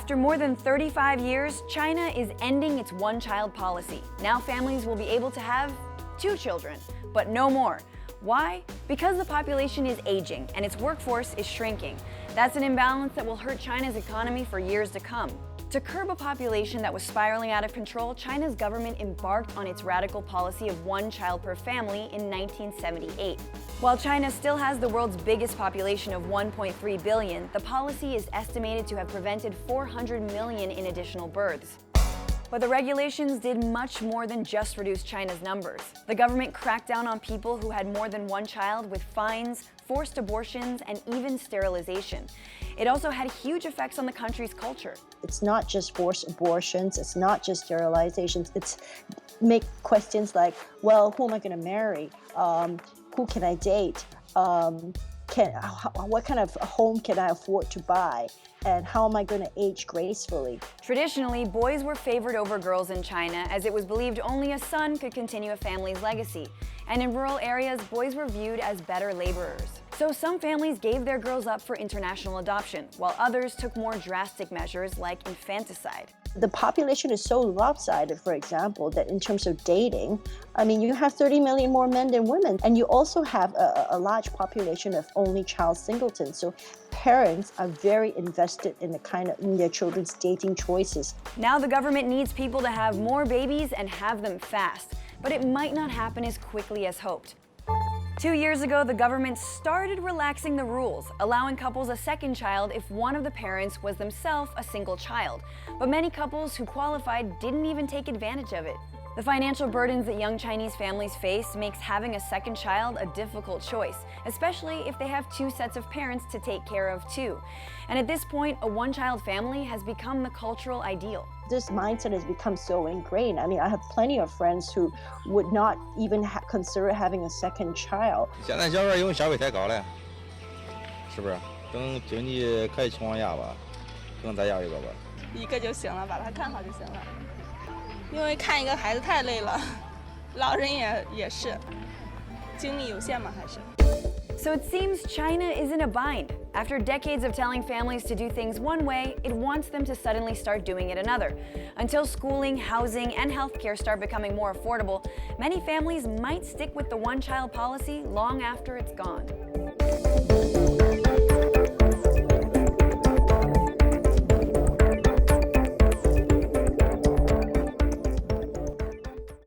After more than 35 years, China is ending its one-child policy. Now families will be able to have 2 children, but no more. Why? Because the population is aging and its workforce is shrinking. That's an imbalance that will hurt China's economy for years to come. To curb a population that was spiraling out of control, China's government embarked on its radical policy of 1 child per family in 1978. While China still has the world's biggest population of 1.3 billion, the policy is estimated to have prevented 400 million in additional births. But the regulations did much more than just reduce China's numbers. The government cracked down on people who had more than 1 child with fines, forced abortions, and even sterilization. It also had huge effects on the country's culture. It's not just forced abortions, it's not just sterilizations, it's make questions like, well, who am I going to marry? Who can I date? What kind of home can I afford to buy? And how am I going to age gracefully? Traditionally, boys were favored over girls in China, as it was believed only a son could continue a family's legacy. And in rural areas, boys were viewed as better laborers. So some families gave their girls up for international adoption, while others took more drastic measures like infanticide. The population is so lopsided, for example, that in terms of dating, I mean, you have 30 million more men than women, and you also have a large population of only child singletons. So parents are very invested in in their children's dating choices. Now the government needs people to have more babies and have them fast, but it might not happen as quickly as hoped. 2 years ago, the government started relaxing the rules, allowing couples a second child if one of the parents was themselves a single child. But many couples who qualified didn't even take advantage of it. The financial burdens that young Chinese families face makes having a second child a difficult choice, especially if they have 2 sets of parents to take care of too. And at this point, a 1-child family has become the cultural ideal. This mindset has become so ingrained. I mean, I have plenty of friends who would not even consider having a second child. 现在消费用消费太高了，是不是？等经济可以情况下吧，可能再要一个吧。一个就行了，把它看好就行了。因为看一个孩子太累了，老人也是，精力有限嘛，还是。So it seems China is in a bind. After decades of telling families to do things one way, it wants them to suddenly start doing it another. Until schooling, housing, and healthcare start becoming more affordable, many families might stick with the 1-child policy long after it's gone.